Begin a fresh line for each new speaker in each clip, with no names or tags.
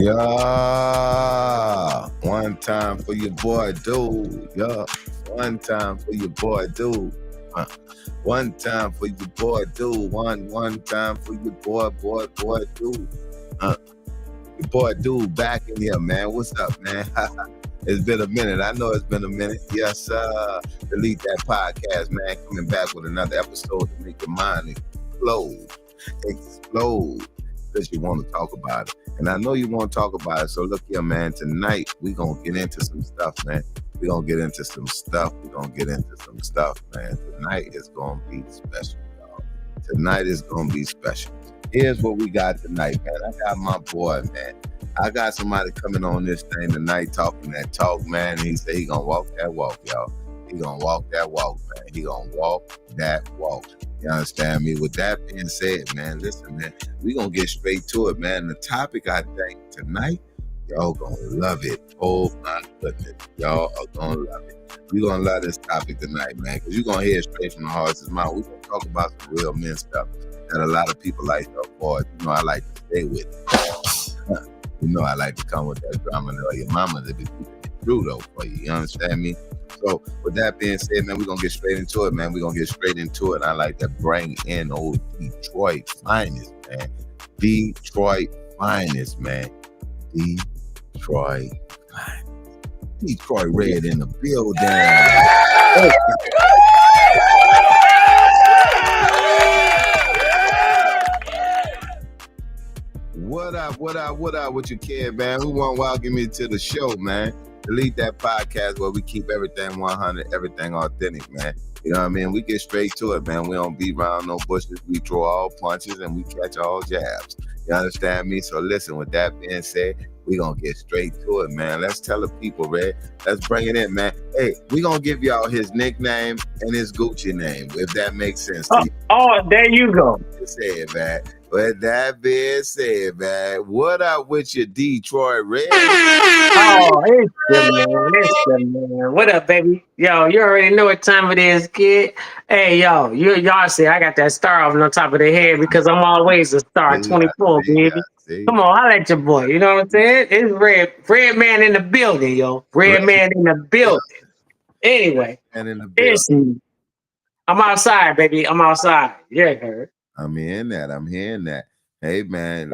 Yeah, one time for your boy, dude. Yeah, one time for your boy, dude. One time for your boy, dude. One time for your boy, dude. Your boy, dude, back in here, man. What's up, man? It's been a minute. I know it's been a minute. Yes, Delete That Podcast, man. Coming back with another episode to make your mind explode, because you want to talk about it. And I know you want to talk about it. So look here, man. Tonight we gonna get into some stuff, man. We gonna get into some stuff, man. Tonight is gonna be special, y'all. Tonight is gonna be special. Here's what we got tonight, man. I got my boy, man. I got somebody coming on this thing tonight talking that talk, man. And he said he gonna walk that walk, y'all. He gonna walk that walk, man. He gonna walk that walk. You understand me? With that being said, man, listen, man, we gonna get straight to it, man. The topic, I think, tonight, y'all gonna love it. Oh my goodness, y'all are gonna love it. We gonna love this topic tonight, man, because you're gonna hear it straight from the horse's mouth. We gonna talk about some real men stuff that a lot of people like to avoid. You know, I like to stay with it. You know, I like to come with that drama or your mama to be true though for you. You understand me? So with that being said, man, we're gonna get straight into it, man. We're gonna get straight into it. I like to bring in old Detroit finest, man. Detroit finest, man. Detroit finest. Detroit Red in the building. What up with your kid, man? Who want to welcome me to the show, man? Delete That Podcast, where we keep everything 100, everything authentic, man. You know what I mean? We get straight to it, man. We don't beat around no bushes. We throw all punches and we catch all jabs. You understand me? So listen, with that being said, we gonna get straight to it, man. Let's tell the people, Red. Let's bring it in, man. Hey, we gonna give y'all his nickname and his Gucci name, if that makes sense to you.
Oh, there you go.
Say it, man. With that being said, man, what up with your Detroit Red?
Oh, it's the man. It's the man. What up, baby? Yo, you already know what time it is, kid. Hey, yo, y'all see I got that star off on top of the head because I'm always a star 24, baby. Come on, holla at your boy. You know what I'm saying? It's Red man in the building, yo. Red man in the building. Anyway,
And in the building.
I'm outside, baby. I'm outside. Yeah, heard.
I'm hearing that. Hey, man,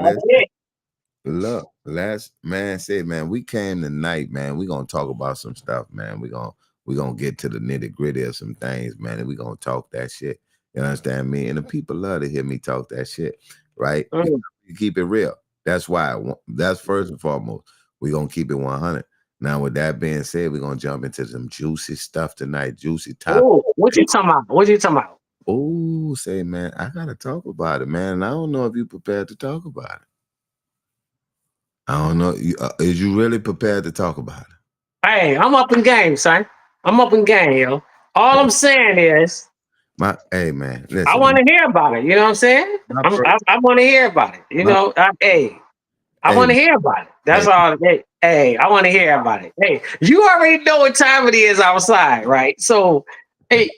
look, last man said, man, we came tonight, man. We gonna talk about some stuff, man. We gonna get to the nitty gritty of some things, man, and we gonna talk that shit. You understand me? And the people love to hear me talk that shit, right? You keep it real. That's why. That's first and foremost. We gonna keep it 100. Now, with that being said, we're gonna jump into some juicy stuff tonight. Juicy topic.
Oh, what you talking about?
Oh, say, man, I gotta talk about it, man. And I don't know if you're prepared to talk about it. I don't know. Is you really prepared to talk about it?
Hey, I'm up in game, son. I'm up in game, yo. All I'm saying is,
hey, man, listen,
I want to hear about it. You know what I'm saying? I want to hear about it. You know, I want to hear about it. That's all. Hey, I want to hear about it. Hey, you already know what time it is outside, right? So, hey,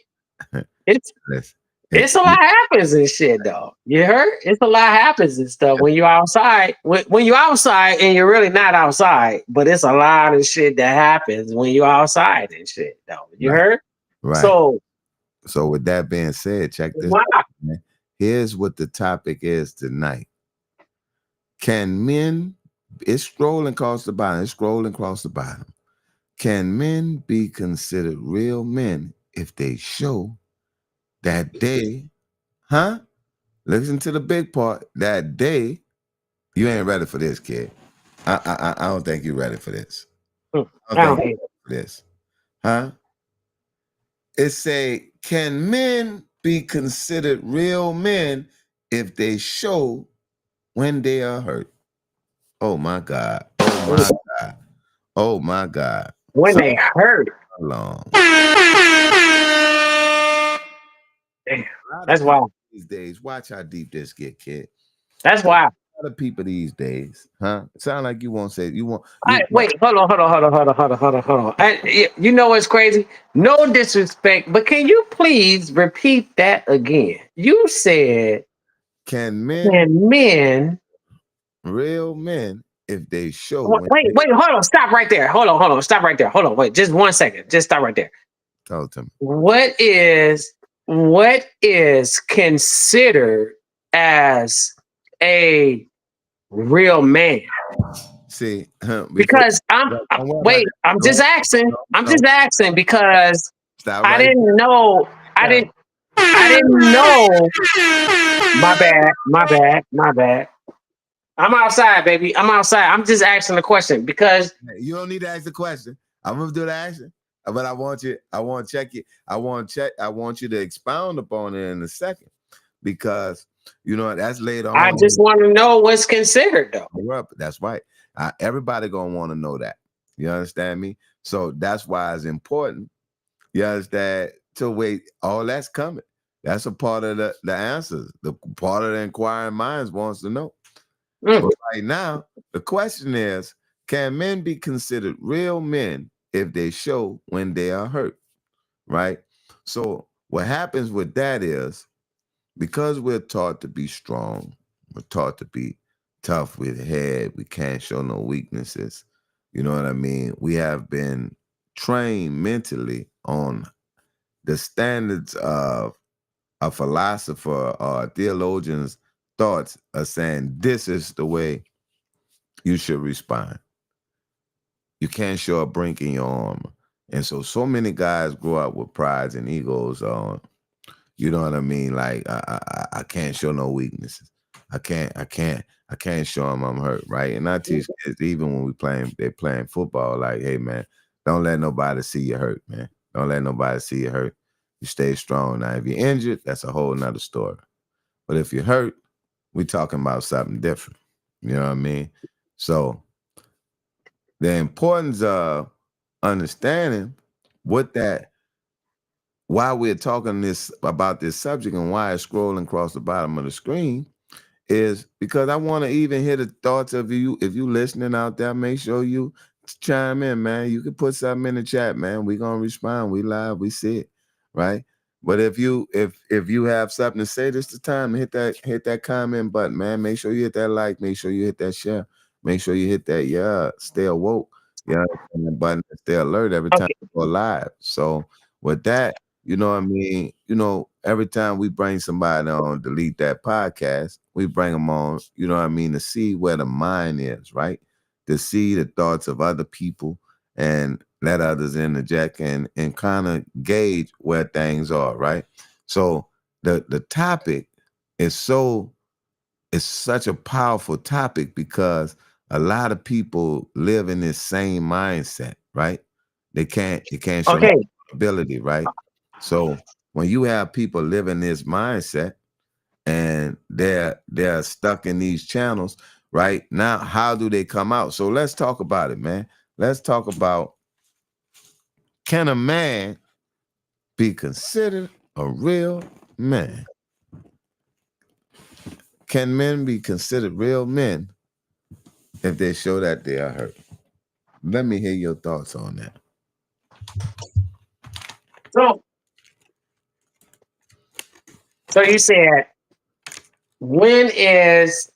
it's a lot happens and shit, though. You heard? It's a lot happens and stuff when you're outside. When you're outside and you're really not outside, but it's a lot of shit that happens when you're outside and shit, though. You heard?
Right. So with that being said, check this out, man. Here's what the topic is tonight. Can men, it's scrolling across the bottom. Can men be considered real men if they show that they, listen to the big part, that they, you ain't ready for this, kid. I don't think you're ready for this. I don't think you're ready for this. It say, can men be considered real men if they show when they are hurt? Oh my God. Oh my God.
When they hurt.
Long.
Damn, that's wild.
These days, watch how deep this get, kid.
That's wild.
A lot of people these days, It sound like you won't say you want.
Wait, hold on. You know what's crazy? No disrespect, but can you please repeat that again? You said,
"Can men,
real men,
if they show
Wait,
when
wait,
they
wait, hold on. Stop right there. Hold on. Stop right there. Hold on. Wait, just 1 second. Just stop right there.
talk to me?
What is considered as a real man?
See, before
Because
don't worry about
wait,
that.
I'm just asking. I'm
Don't
just asking because
stop
I
right
didn't know. I
there.
didn't. I didn't know. My bad. My bad. My bad. I'm outside, baby. I'm outside. I'm just asking the question because
You don't need to ask the question. I'm gonna do the action. But I want you, I want to check it. I want you to expound upon it in a second. Because you know that's later
I
on.
just want to know what's considered, though.
That's right. Everybody gonna want to know that. You understand me? So that's why it's important. You understand? To wait, all that's coming. That's a part of the answers. The part of the inquiring minds wants to know.
Mm.
But right now, the question is, can men be considered real men if they show when they are hurt? Right? So what happens with that is, because we're taught to be strong, we're taught to be tough with head, we can't show no weaknesses. You know what I mean? We have been trained mentally on the standards of a philosopher or a theologian's thoughts are saying this is the way you should respond. You can't show a brink in your armor. And so many guys grow up with prides and egos on, you know what I mean? Like I can't show no weaknesses. I can't show them I'm hurt, right? And I teach kids even when they're playing football, like, hey man, don't let nobody see you hurt, man. Don't let nobody see you hurt. You stay strong. Now, if you're injured, that's a whole nother story. But if you're hurt, we're talking about something different. You know what I mean? So the importance of understanding why we're talking about this subject and why it's scrolling across the bottom of the screen is because I want to even hear the thoughts of you. If you listening out there, make sure you chime in, man. You can put something in the chat, man. We're gonna respond. We live, we see it, right? But if you have something to say, this is the time to hit that comment button, man. Make sure you hit that like, make sure you hit that share, make sure you hit that stay awoke, and the button, stay alert every time
Okay.
we go live. So with that, you know what I mean? You know, every time we bring somebody on, delete that podcast, we bring them on, you know what I mean, to see where the mind is, right? To see the thoughts of other people and let others interject and kind of gauge where things are, right? So the topic is such a powerful topic because a lot of people live in this same mindset, right? They can't show
Okay.
ability, right? So when you have people living this mindset and they're stuck in these channels, right? Now, how do they come out? So let's talk about it, man. Let's talk about, can a man be considered a real man? Can men be considered real men if they show that they are hurt? Let me hear your thoughts on that.
So you said when is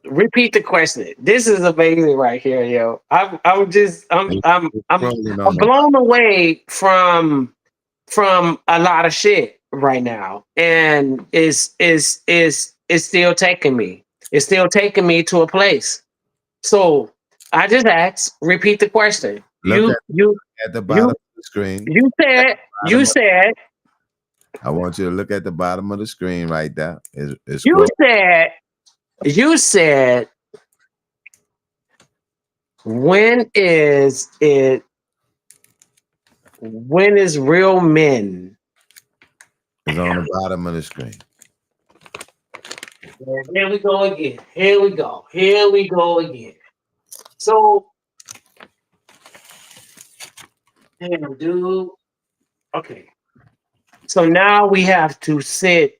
repeat the question. This is amazing right here, yo. I'm blown away from a lot of shit right now, and it's still taking me. It's still taking me to a place. So I just asked. Repeat the question.
Look at the bottom of the screen.
You said.
I want you to look at the bottom of the screen right there.
You said, when is real men?
It's on the bottom of the screen.
Here we go again. Here we go again. So, damn, dude. Okay. So now we have to sit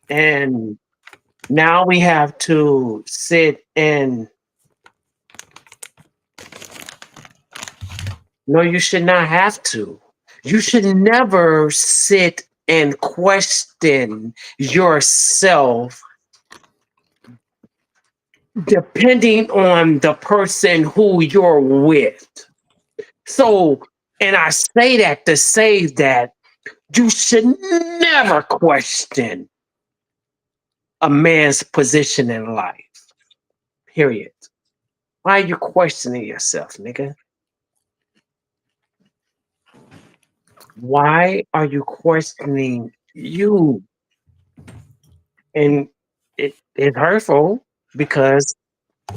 and no, you should not have to. You should never sit and question yourself depending on the person who you're with. So, and I say that to say that you should never question a man's position in life. Period. Why are you questioning yourself, nigga? Why are you questioning you? And it's hurtful because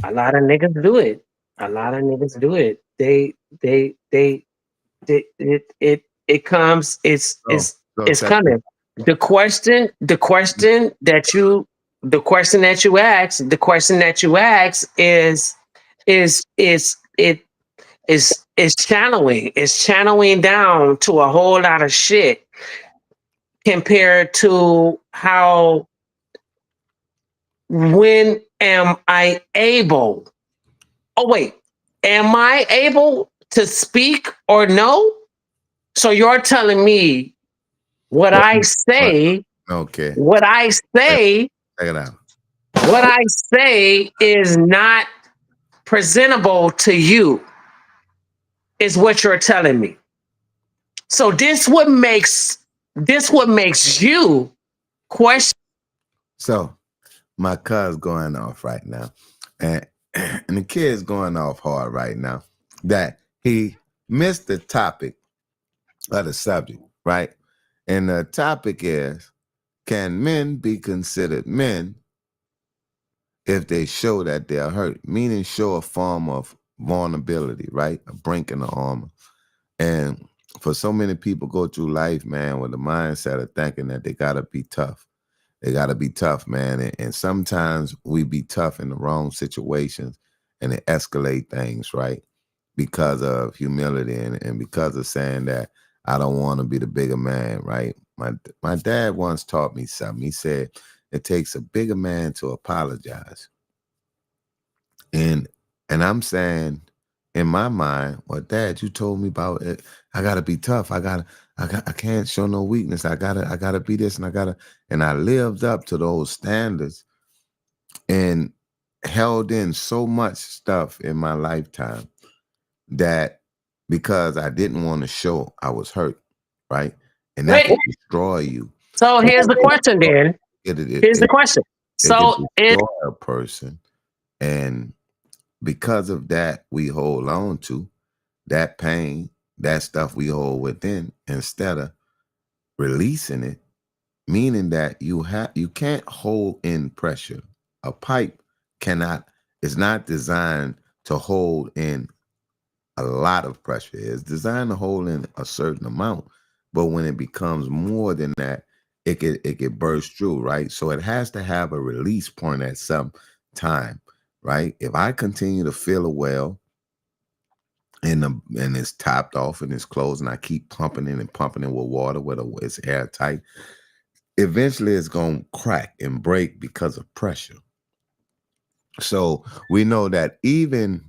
a lot of niggas do it. A lot of niggas do it. It comes.
So, so
It's
check this.
coming. The question that you ask, is channeling. It's channeling down to a whole lot of shit compared to how when am I able? Oh wait, am I able to speak or no? So you're telling me what
What,
I
what?
say,
Okay.
what I
Check,
say,
check it out.
what I say is not presentable to you, is what you're telling me. So this what makes you question.
So my cuz going off right now, and and the kid's going off hard right now. That he missed the topic of the subject, right? And the topic is: can men be considered men if they show that they're hurt? Meaning, show a form of vulnerability, right? A brink in the armor. And for so many people go through life, man, with the mindset of thinking that they gotta be tough. They gotta be tough, man. And sometimes we be tough in the wrong situations and it escalate things, right? Because of humility and because of saying that I don't want to be the bigger man, right? My dad once taught me something. He said it takes a bigger man to apologize. And I'm saying in my mind, well, Dad, you told me about it. I gotta be tough. I can't show no weakness. I gotta be this and I lived up to those standards and held in so much stuff in my lifetime that because I didn't want to show I was hurt, right? And that
Wait,
can destroy you.
so here's the question then.
It, it, it,
Here's the
it,
question.
it can
So it
destroy a person. And because of that, we hold on to that pain, that stuff we hold within instead of releasing it, meaning that you can't hold in pressure. A pipe cannot is not designed to hold in a lot of pressure. It's designed to hold in a certain amount, but when it becomes more than that, it could burst through, right? So it has to have a release point at some time, right? If I continue to feel a well and it's topped off and it's closed and I keep pumping it and pumping it with water whether it's airtight, eventually it's gonna crack and break because of pressure. So we know that even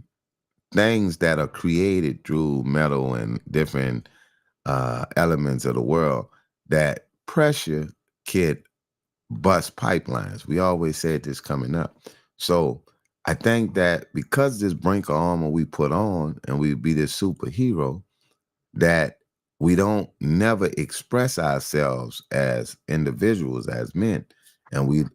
things that are created through metal and different elements of the world, that pressure could bust pipelines. We always said this coming up. So I think that because this brink of armor we put on and we be this superhero, that we don't never express ourselves as individuals, as men. And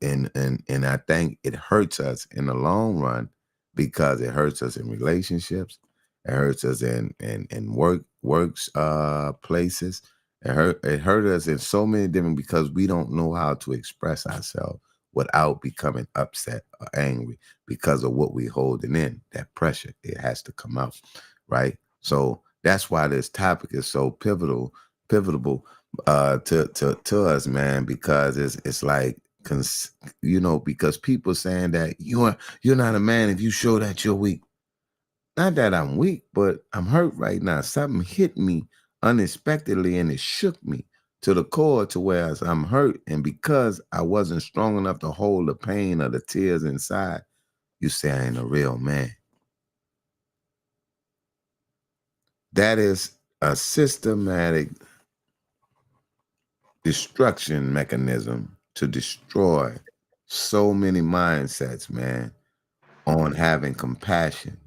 and I think it hurts us in the long run because it hurts us in relationships, it hurts us in works places. It hurt us in so many different because we don't know how to express ourselves without becoming upset or angry because of what we holding in, that pressure. It has to come out, right? So that's why this topic is so pivotal to us, man, because it's like because people saying that you're not a man if you show that you're weak. Not that I'm weak, but I'm hurt right now. Something hit me unexpectedly and it shook me to the core to where I'm hurt. And because I wasn't strong enough to hold the pain or the tears inside, you say I ain't a real man. That is a systematic destruction mechanism to destroy so many mindsets, man, on having compassion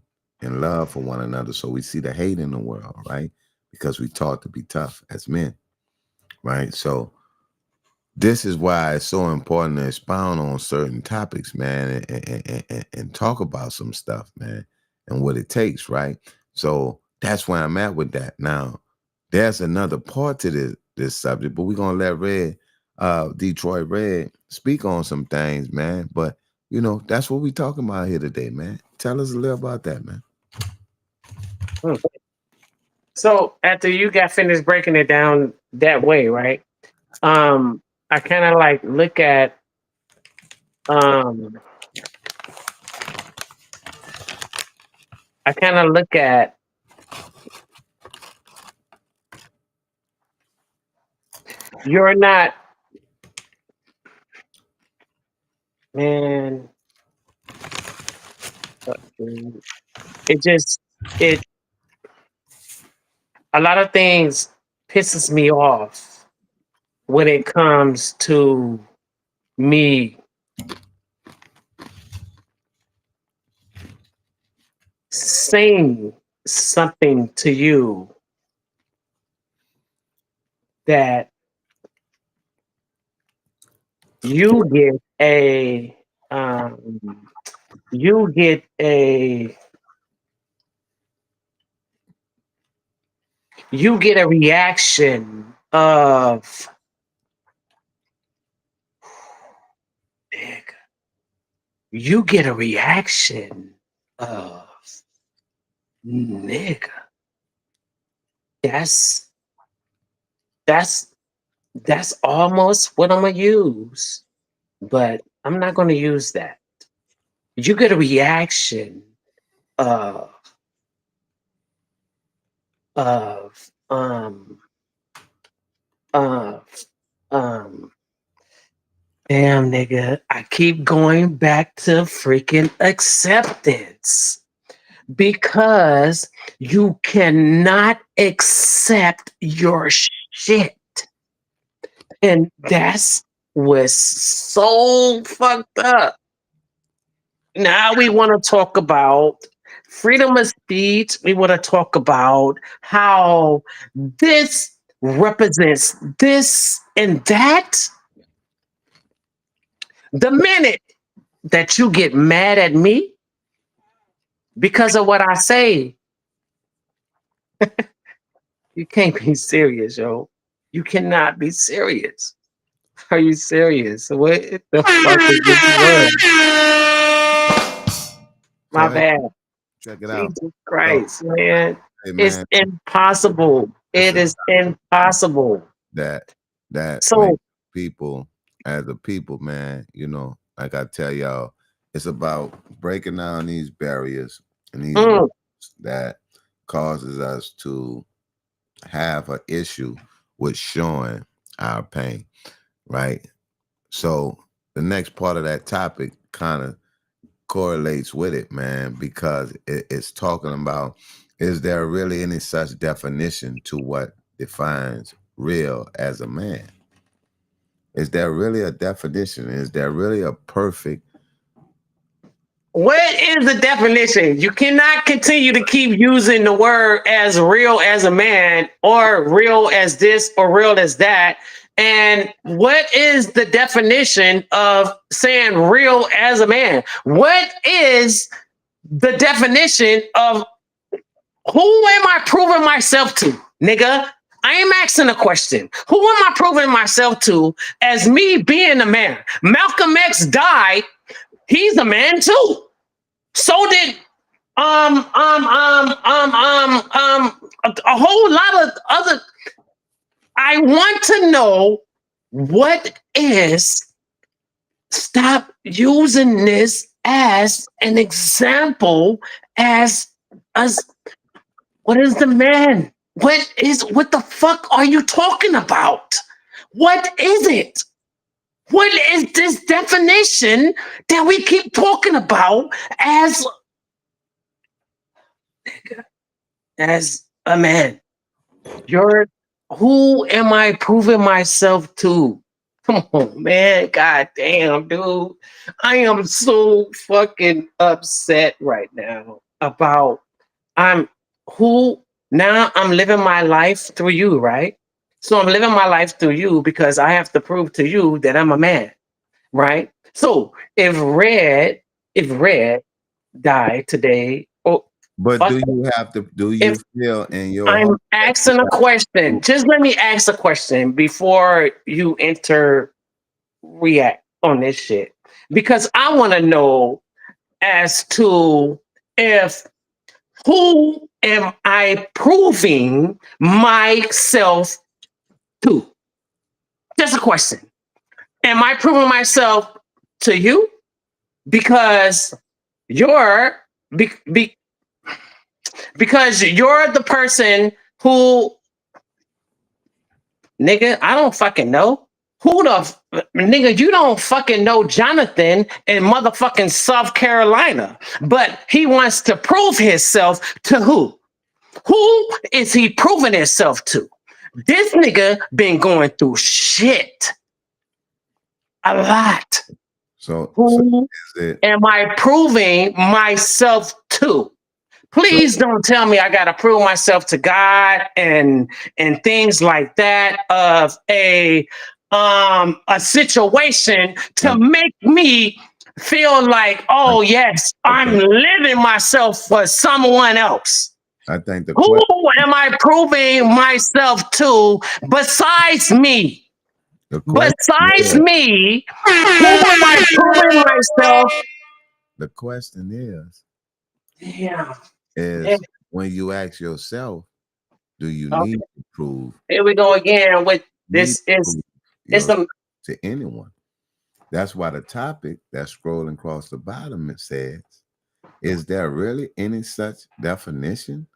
and love for one another. So we see the hate in the world, right? Because we taught to be tough as men, right? So this is why it's so important to expound on certain topics, man, and talk about some stuff, man, and what it takes, right? So that's where I'm at with that. Now, there's another part to this subject, but we're gonna let Detroit Red speak on some things, man. But you know, that's what we talking about here today, man. Tell us a little about that, man.
Hmm. So after you got finished breaking it down that way, right? I kind of like look at um I kind of look at you're not, man. It just it a lot of things pisses me off when it comes to me saying something to you that you get a um you get a reaction of nigga. You get a reaction of nigga. That's that's that's almost what I'm gonna use, but I'm not gonna use that. You get a reaction of of um of um damn nigga, I keep going back to freaking acceptance because you cannot accept your shit. And that's what's so fucked up. Now we want to talk about freedom of speech. We want to talk about how this represents this and that. The minute that you get mad at me because of what I say, you can't be serious, yo. You cannot be serious. Are you serious? What the fuck is this word? My
Go ahead,
bad.
check it out.
Jesus
So,
Christ, man.
hey,
It's
man,
impossible. It
listen,
is impossible.
that
So,
makes people as a people, man, you know, like I tell y'all, it's about breaking down these barriers and these
mm,
walls that causes us to have an issue with showing our pain, right? So the next part of that topic kind of correlates with it, man, because it's talking about, is there really any such definition to what defines real as a man? Is there really a definition? Is there really a perfect?
what is the definition? You cannot continue to keep using the word as real as a man or real as this or real as that. And what is the definition of saying real as a man? What is the definition of who am I proving myself to, nigga? I am asking a question. Who am I proving myself to as me being a man? Malcolm X died. He's a man too. So did a whole lot of other. I want to know what is. Stop using this as an example as us. What is the man? What the fuck are you talking about? What is it? What is this definition that we keep talking about as a man? You're who am I proving myself to? Come on, man. God damn, dude. I am so fucking upset right now about I'm who now I'm living my life through you, right? So I'm living my life through you because I have to prove to you that I'm a man, right? So if Red died today, oh
But
fuck
do
it.
you have to? Do
If
you feel in your
I'm
heart that you
asking a
have
question,
to?
just let me ask a question before you enter react on this shit. Because I want to know as to if who am I proving myself to? Just a question. Am I proving myself to you? Because you're be, be, because you're the person who, nigga, I don't fucking know. Who the nigga? You don't fucking know Jonathan in motherfucking South Carolina, but he wants to prove himself to who? Who is he proving himself to? This nigga been going through shit a lot.
So
Who
is it?
am I proving myself to?
So
Please don't tell me I gotta prove myself to God and things like that of a situation to
um,
make me feel like,
I,
oh yes, I'm
okay.
living myself for someone else.
I think the
Who
question.
am I proving myself to besides me?
The question
Besides
is.
me, who am I proving myself?
The question
Yeah. Yeah.
is when you ask yourself, do you
Okay.
need to prove?
Here we go again with
Need
this
to
is
prove
it's
yourself
the
to anyone? That's why the topic that's scrolling across the bottom it says, is there really any such definition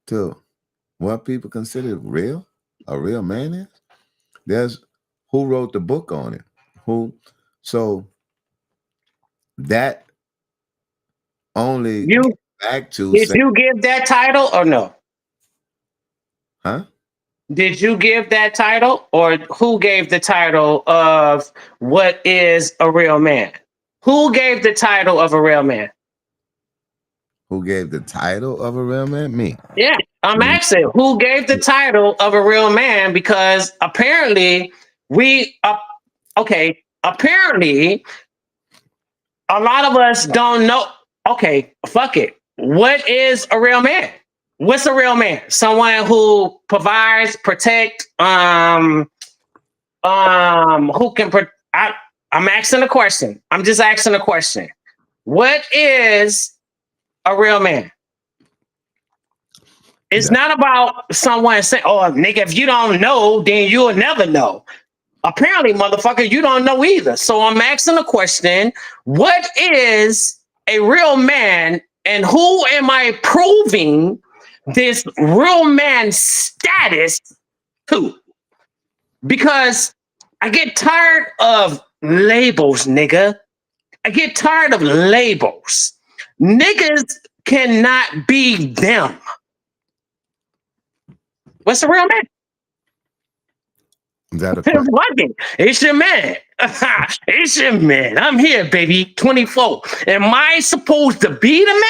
to what people consider real? A real man is? There's who wrote the book on it? Who so that only
you
gets back to
did
saying,
you give that title or no?
huh?
Did you give that title or who gave the title of what is a real man? Who gave the title of a real man?
Who gave the title of a real man? Me.
Yeah, I'm
Me.
asking who gave the title of a real man because apparently we okay, apparently a lot of us don't know. Okay, fuck it. What is a real man? What's a real man? Someone who provides, protect, who can. I'm asking a question. I'm just asking a question. What is a real man? It's
That
not about someone saying, "Oh, nigga, if you don't know, then you'll never know." Apparently, motherfucker, you don't know either. So I'm asking the question: what is a real man, and who am I proving this real man status to? Because I get tired of labels, nigga. I get tired of labels. Niggas cannot be them. What's a real man?
is that a question?
Fuck it. It's your man. It's your man. I'm here, baby. 24. Am I supposed to be the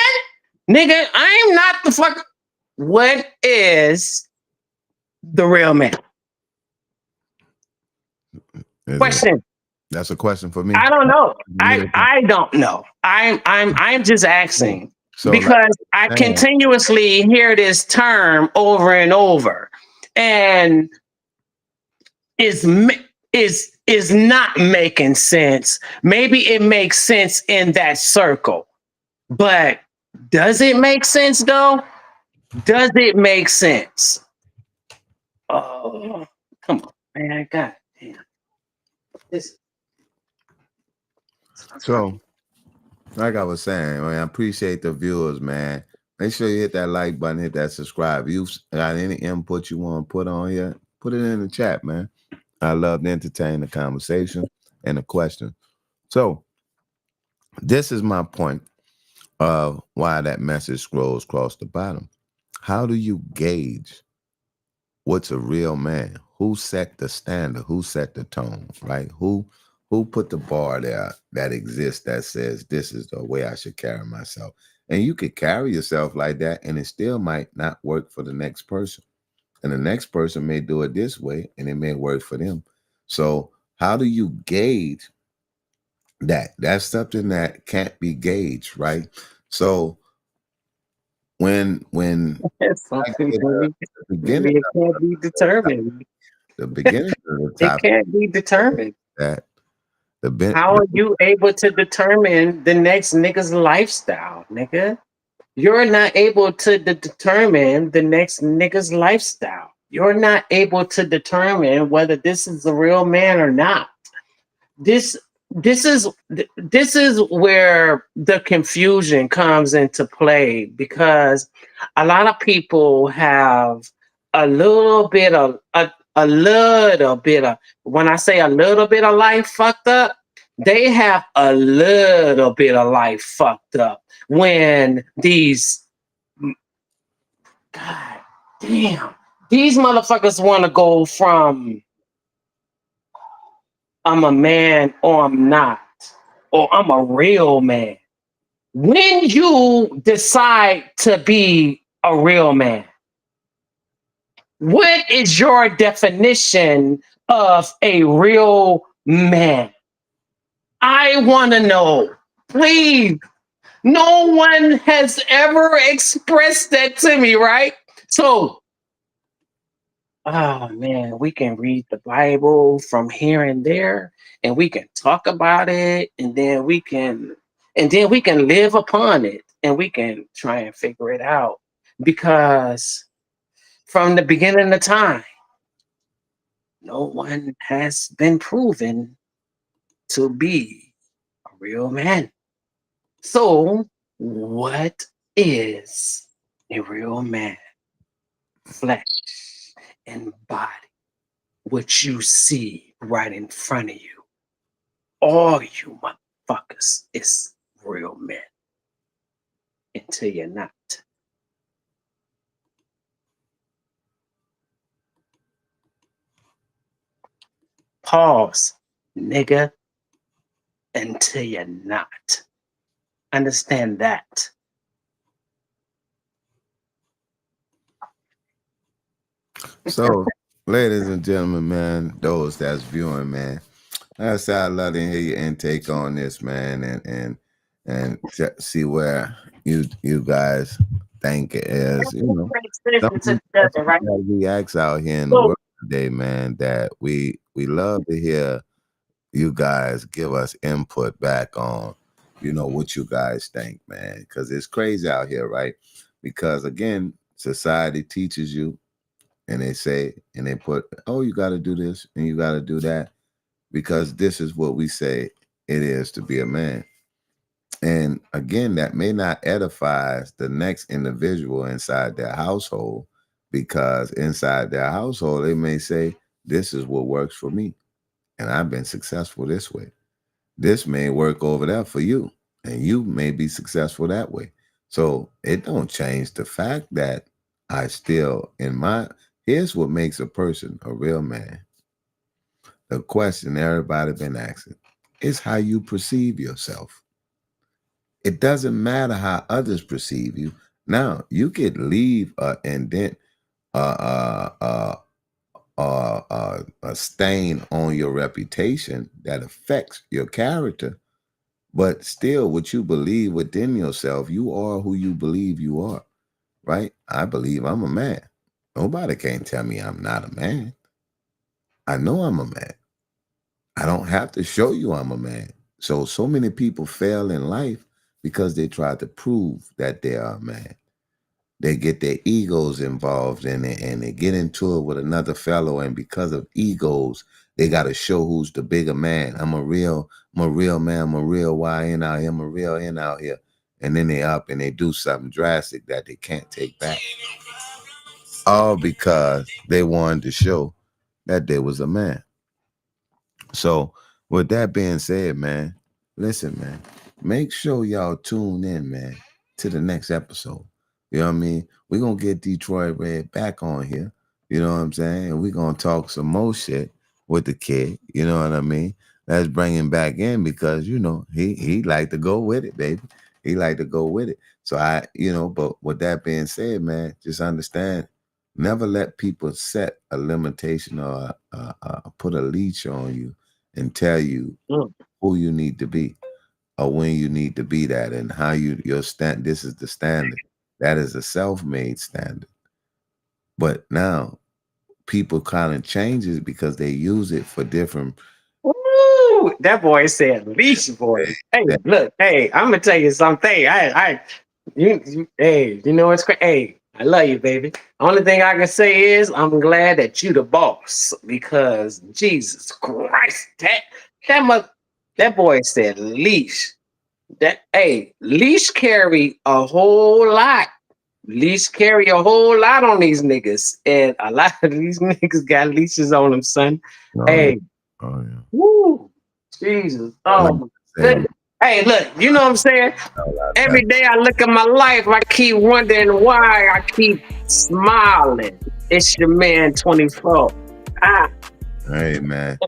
man? Nigga, I'm not the fuck. What is the real man?
Is it?
Question.
That's a question for me.
I don't know.
Me to-
I don't know. I'm just asking
So like
because I
saying,
continuously hear this term over and over, and is is not making sense. Maybe it makes sense in that circle, but does it make sense though? Does it make sense? Oh, come on, man! God damn this.
so like I was saying, man, I appreciate the viewers, man. Make sure you hit that like button, hit that subscribe. You got any input you want to put on here? Put it in the chat, man. I love to entertain the conversation and the question. So this is my point of why that message scrolls across the bottom. How do you gauge what's a real man? who set the standard, who set the tone, right? Who put the bar there that exists that says this is the way I should carry myself. And you could carry yourself like that, and it still might not work for the next person. And the next person may do it this way, and it may work for them. So how do you gauge that? That's something that can't be gauged, right? So when
That's
I
something
get
that
the beginning
it
of
can't be determined.
the beginning of the
It
topic
can't be determined.
that
How are you able to determine the next nigga's lifestyle, nigga? You're not able to determine the next nigga's lifestyle. You're not able to determine whether this is a real man or not. This this is where the confusion comes into play because a lot of people have a little bit of when I say a little bit of life fucked up, they have a little bit of life fucked up when these God damn these motherfuckers want to go from I'm a man or I'm not, or I'm a real man. When you decide to be a real man, what is your definition of a real man? I want to know. Please. No one has ever expressed that to me, right? So, oh man, we can read the Bible from here and there, and we can talk about it, and then we can live upon it, and we can try and figure it out. Because from the beginning of time, no one has been proven to be a real man. So, what is a real man? Flesh and body. What you see right in front of you. All you motherfuckers is real men until you're not. Pause, nigga, until you're not. Understand that.
So, ladies and gentlemen, man, those that's viewing, man, I'd love to hear your intake on this, man, and see where you guys think it is. You know, something that we ask out here in the world today, man, that we love to hear you guys give us input back on, what you guys think, man, because it's crazy out here, right? Because again, society teaches you, and they say, and they put, oh, you got to do this and you got to do that because this is what we say it is to be a man. And again, that may not edify the next individual inside their household, because inside their household, they may say, this is what works for me. And I've been successful this way. This may work over there for you, and you may be successful that way. So it don't change the fact that I still, here's what makes a person a real man. The question everybody been asking is how you perceive yourself. It doesn't matter how others perceive you. Now you could leave a indent, a stain on your reputation that affects your character, but still, what you believe within yourself, you are who you believe you are, right? I believe I'm a man. Nobody can tell me I'm not a man. I know I'm a man. I don't have to show you I'm a man. So many people fail in life because they try to prove that they are a man. They get their egos involved in it, and they get into it with another fellow. And because of egos, they got to show who's the bigger man. I'm a real man. I'm a real YN out here. I'm a real N out here. And then they up and they do something drastic that they can't take back. All because they wanted to show that they was a man. So with that being said, man, listen, man, make sure y'all tune in, man, to the next episode. You know what I mean? We're going to get Detroit Red back on here. You know what I'm saying? And we gonna talk some more shit with the kid. You know what I mean? Let's bring him back in because he like to go with it, baby. He like to go with it. So but with that being said, man, just understand, never let people set a limitation or put a leash on you and tell you
Mm.
who you need to be or when you need to be that and how your stand. This is the standard. That is a self-made standard. But now people kind of changes because they use it for different.
Ooh, that boy said leash boy. Hey,
That,
look, hey, I'm gonna tell you something. Hey, you know what's crazy? Hey, I love you, baby. Only thing I can say is I'm glad that you the boss because Jesus Christ, that that boy said leash. Leash carry a whole lot. Leash carry a whole lot on these niggas, and a lot of these niggas got leashes on them, son.
oh yeah,
Hey,
oh yeah.
woo, Jesus, oh
Like
my
I say, man,
goodness. Hey, look, you know what I'm saying? Every day I look at my life, I keep wondering why I keep smiling. It's your man 24. Ah,
hey man,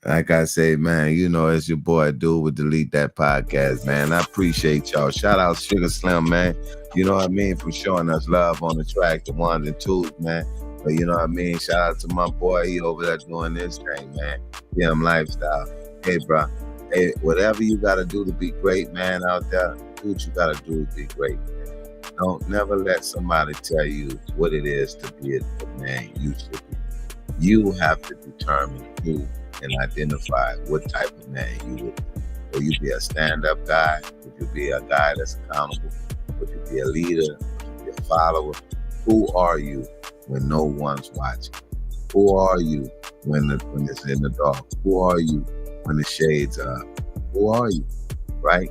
like I say, man, it's your boy Dude with Delete That Podcast, man. I appreciate y'all. Shout out Sugar Slim, man. You know what I mean, for showing us love on the track, the ones and twos, man. But you know what I mean. Shout out to my boy, he over there doing this thing, man. Him lifestyle. Hey, bro. Hey, whatever you gotta do to be great, man, out there, do what you gotta do to be great, man. Don't never let somebody tell you what it is to be the man you should be. You have to determine who and identify what type of man you would be. Will you be a stand-up guy? Would you be a guy that's accountable? Would you be a leader? Would you be a follower? Who are you when no one's watching? Who are you when it's in the dark? Who are you when the shades are up? Who are you? Right?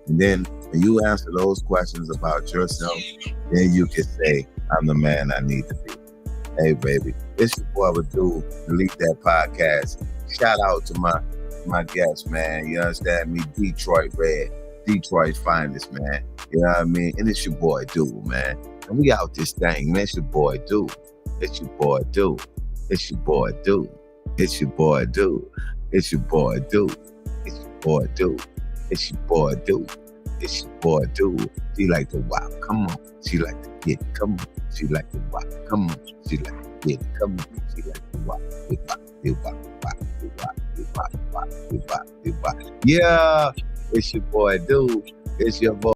And then when you answer those questions about yourself, then you can say, I'm the man I need to be. Hey, baby, it's your boy Abdul, Delete That Podcast. Shout out to my guest, man. You understand me? Detroit Red, Detroit's finest, man. You know what I mean? And it's your boy Dude, man. And we out this thing, man. It's your boy Dude. It's your boy Dude. It's your boy Dude. It's your boy Dude. It's your boy Dude. It's your boy Dude. It's your boy Dude. It's your boy Dude. She like to wow, come on. She like to get, come on. She like to wow, come on. She like to get, come on. She like to wow, yeah, it's your boy Dude. It's your boy.